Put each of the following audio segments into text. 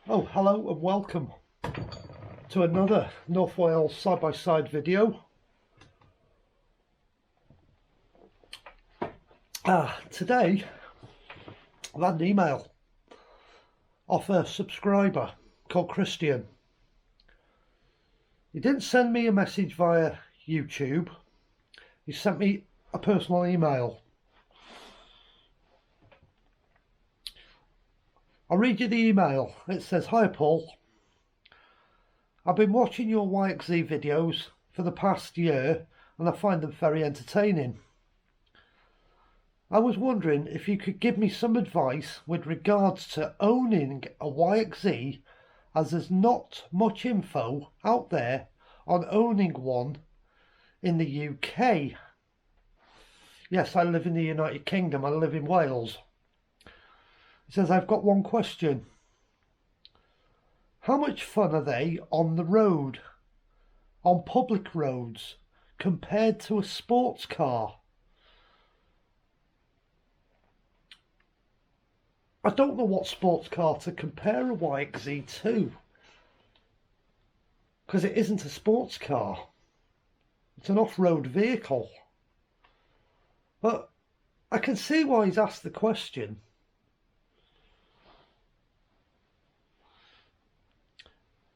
Oh, hello and welcome to another North Wales side-by-side video. Today I've had an email off a subscriber called Christian. He didn't send me a message via YouTube, he sent me a personal email. I'll read you the email. It says, "Hi Paul, I've been watching your YXZ videos for the past year and I find them very entertaining. I was wondering if you could give me some advice with regards to owning a YXZ, as there's not much info out there on owning one in the UK. Yes, I live in the United Kingdom, I live in Wales. It says, I've got one question. How much fun are they on the road, on public roads, compared to a sports car? I don't know what sports car to compare a YXZ to, because it isn't a sports car. It's an off-road vehicle. But I can see why he's asked the question.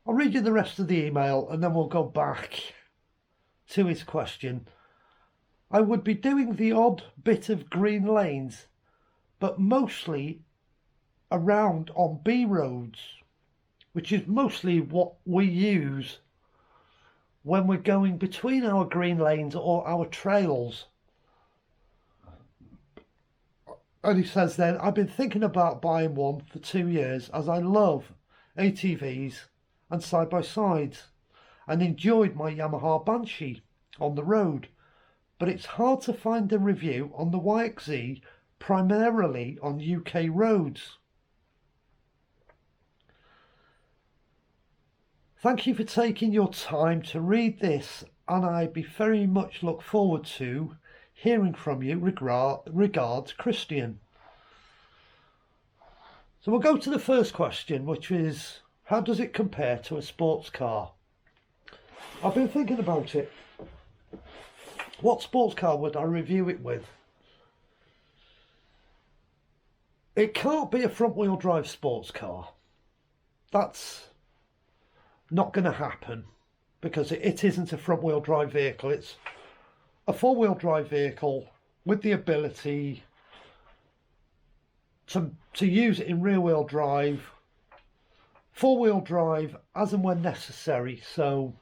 I'll read you the rest of the email and then we'll go back to his question. I would be doing the odd bit of green lanes, but mostly around on B roads, which is mostly what we use when we're going between our green lanes or our trails. And he says then, I've been thinking about buying one for 2 years as I love ATVs and side-by-sides and enjoyed my Yamaha Banshee on the road, but it's hard to find a review on the YXZ, primarily on UK roads. Thank you for taking your time to read this, and I very much look forward to hearing from you. Regards, Christian." So we'll go to the first question, which is, how does it compare to a sports car? I've been thinking about it. What sports car would I review it with? It can't be a front-wheel drive sports car. That's not going to happen, because it isn't a front-wheel drive vehicle. It's a four-wheel drive vehicle with the ability to use it in rear-wheel drive, four-wheel drive as and when necessary. So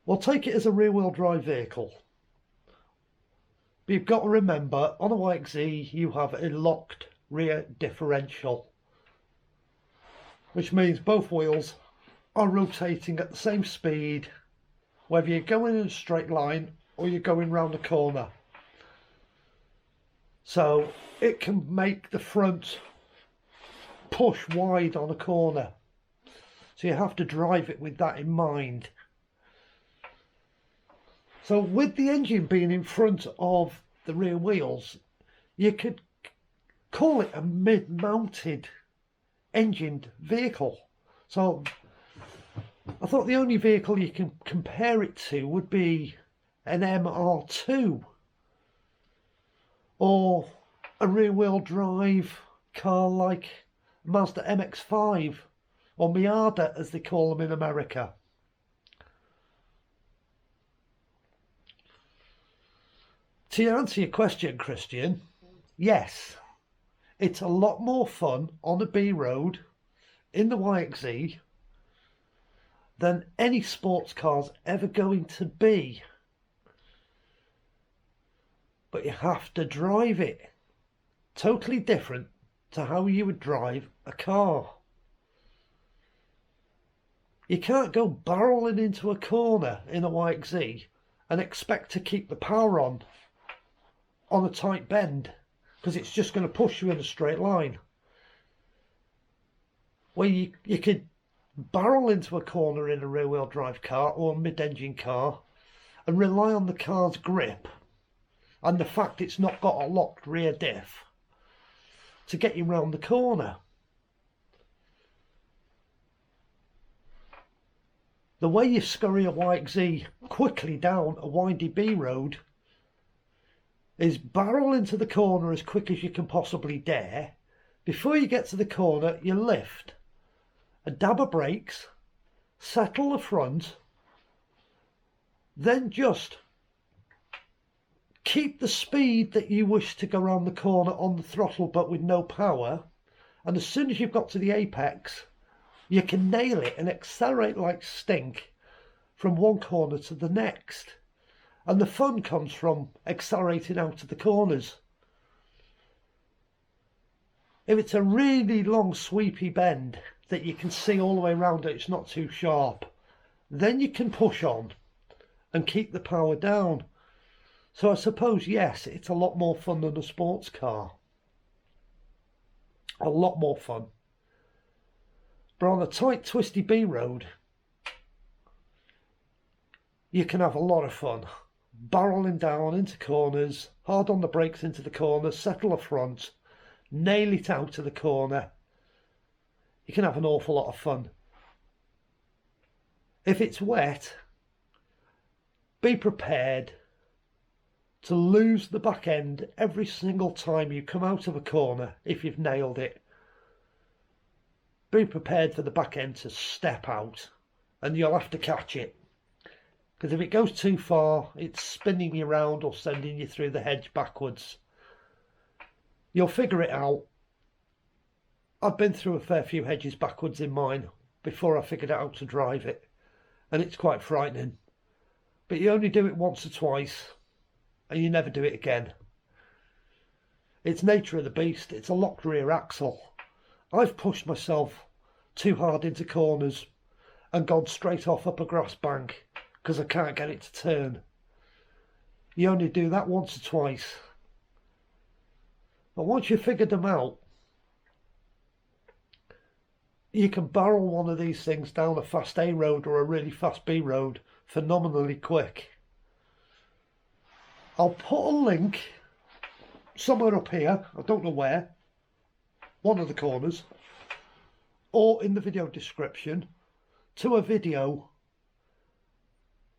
we'll take it as a rear-wheel drive vehicle. But you've got to remember, on a YXZ you have a locked rear differential, which means both wheels are rotating at the same speed, whether you're going in a straight line or you're going round a corner. So it can make the front push wide on a corner. So you have to drive it with that in mind. So with the engine being in front of the rear wheels, you could call it a mid-mounted engined vehicle. So I thought the only vehicle you can compare it to would be an MR2 or a rear-wheel drive car like Mazda MX-5 or Miata, as they call them in America. To answer your question, Christian, yes, it's a lot more fun on a B road in the YXZ than any sports car's ever going to be. But you have to drive it. Totally different to how you would drive a car. You can't go barreling into a corner in a YXZ and expect to keep the power on a tight bend, because it's just going to push you in a straight line. Where you could barrel into a corner in a rear-wheel drive car or a mid-engine car and rely on the car's grip and the fact it's not got a locked rear diff to get you round the corner. The way you scurry a YXZ quickly down a windy B road is barrel into the corner as quick as you can possibly dare. Before you get to the corner, you lift and dab a brakes, settle the front, then just keep the speed that you wish to go around the corner on the throttle but with no power, and as soon as you've got to the apex you can nail it and accelerate like stink from one corner to the next. And the fun comes from accelerating out of the corners. If it's a really long sweepy bend that you can see all the way around it, it's not too sharp, then you can push on and keep the power down. So I suppose, yes, it's a lot more fun than a sports car. A lot more fun. But on a tight, twisty B road, you can have a lot of fun. Barreling down into corners, hard on the brakes into the corner, settle the front, nail it out to the corner. You can have an awful lot of fun. If it's wet, be prepared to lose the back end every single time you come out of a corner if you've nailed it. Be prepared for the back end to step out and you'll have to catch it. Because if it goes too far, it's spinning you round or sending you through the hedge backwards. You'll figure it out. I've been through a fair few hedges backwards in mine before I figured out how to drive it. And it's quite frightening. But you only do it once or twice and you never do it again. It's nature of the beast. It's a locked rear axle. I've pushed myself too hard into corners and gone straight off up a grass bank because I can't get it to turn. You only do that once or twice. But once you've figured them out, you can barrel one of these things down a fast A road or a really fast B road phenomenally quick. I'll put a link somewhere up here, I don't know where, one of the corners, or in the video description, to a video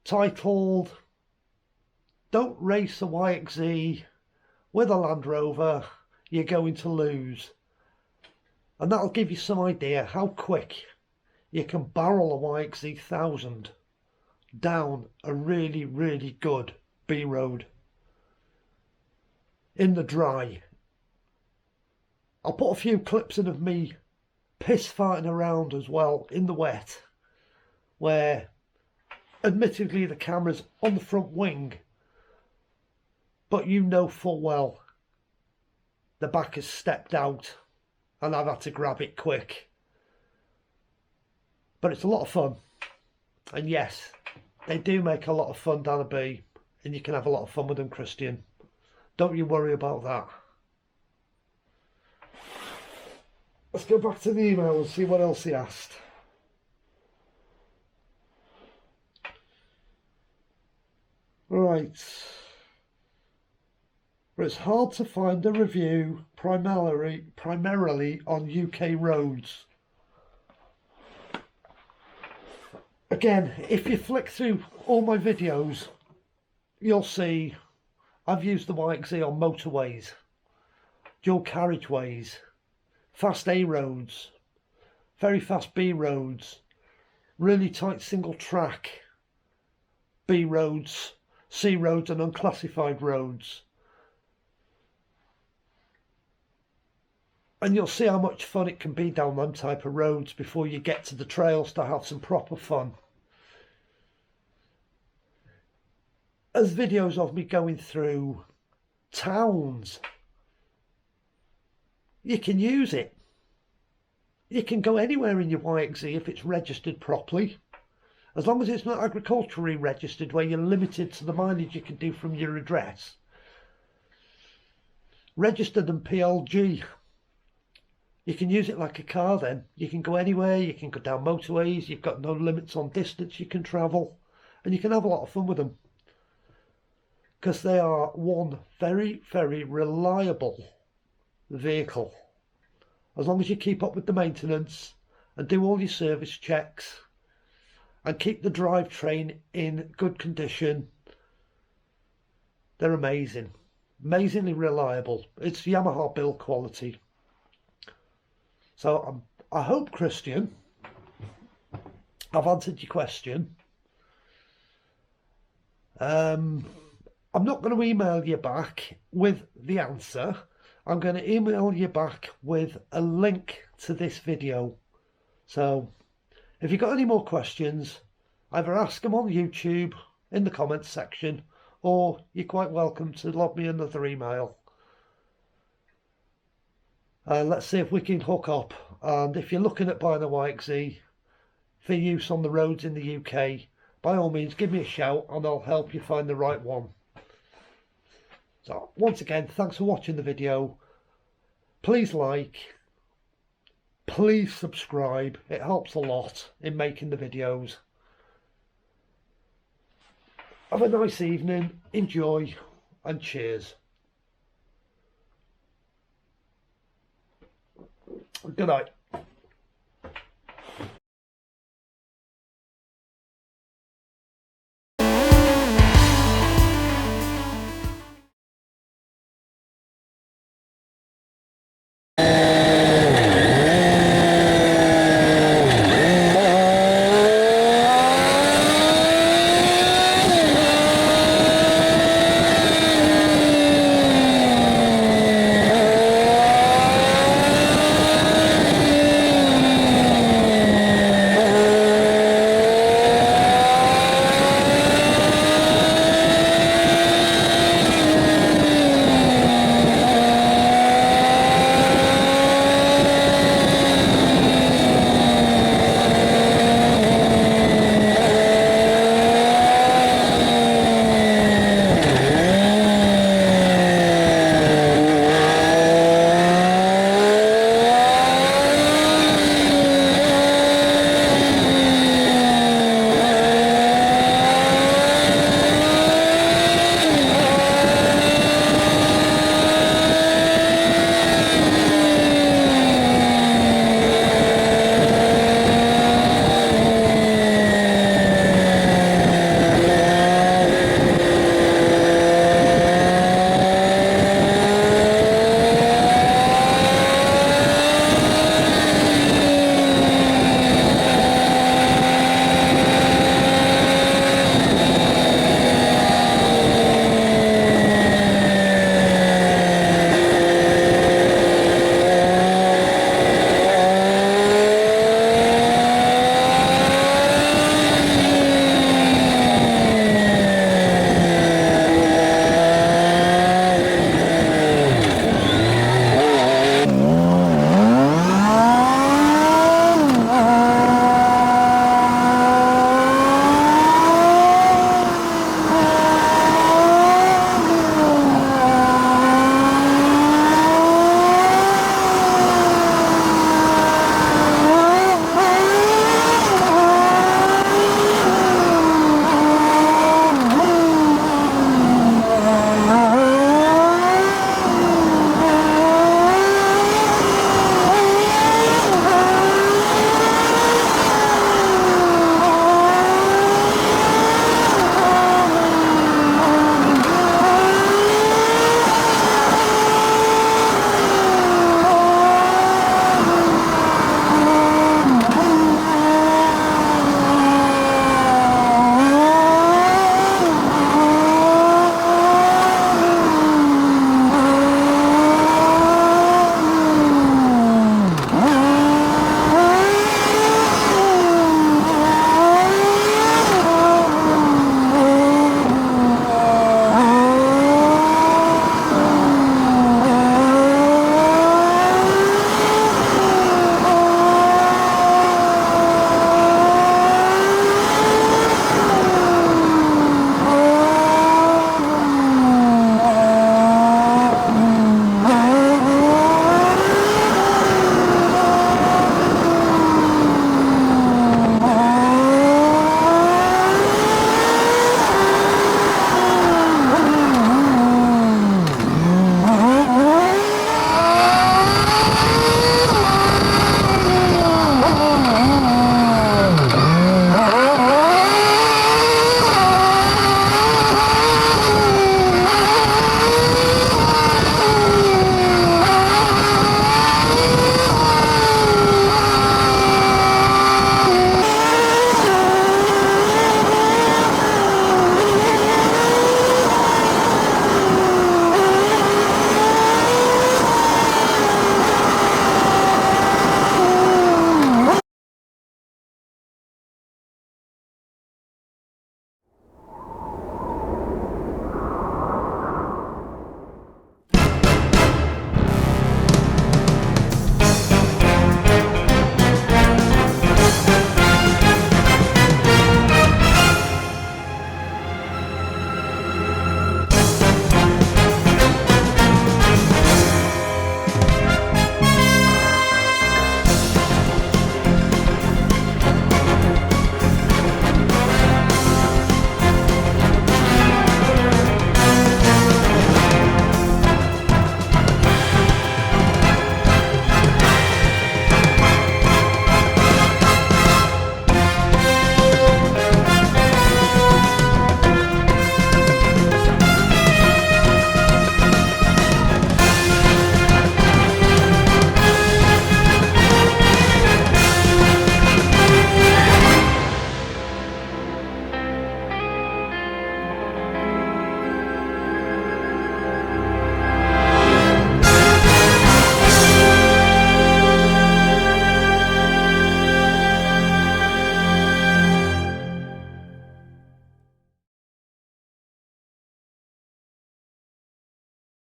titled "Don't Race a YXZ with a Land Rover, You're Going to Lose." And that'll give you some idea how quick you can barrel a YXZ1000 down a really, really good B road in the dry. I'll put a few clips in of me piss farting around as well in the wet, where admittedly the camera's on the front wing, but you know full well the back has stepped out and I've had to grab it quick. But it's a lot of fun, and yes, they do make a lot of fun down a B, and you can have a lot of fun with them, Christian. Don't you worry about that. Let's go back to the email and see what else he asked. Right. But it's hard to find a review primarily on UK roads. Again, if you flick through all my videos, you'll see I've used the YXZ on motorways, dual carriageways, fast A roads, very fast B roads, really tight single track B roads, C roads and unclassified roads. And you'll see how much fun it can be down them type of roads before you get to the trails to have some proper fun. As videos of me going through towns, you can use it. You can go anywhere in your YXZ if it's registered properly. As long as it's not agriculturally registered where you're limited to the mileage you can do from your address. Registered and PLG. You can use it like a car then. You can go anywhere, you can go down motorways, you've got no limits on distance you can travel, and you can have a lot of fun with them. Because they are one very, very reliable vehicle. As long as you keep up with the maintenance and do all your service checks and keep the drivetrain in good condition. They're amazing, amazingly reliable. It's Yamaha build quality. So I hope, Christian, I've answered your question. I'm not going to email you back with the answer. I'm going to email you back with a link to this video. So if you've got any more questions, either ask them on YouTube in the comments section, or you're quite welcome to lob me another email. Let's see if we can hook up. And if you're looking at buying a YXZ for use on the roads in the UK, by all means give me a shout and I'll help you find the right one. So once again, thanks for watching the video. Please like, please subscribe, it helps a lot in making the videos. Have a nice evening, enjoy, and cheers. Good night.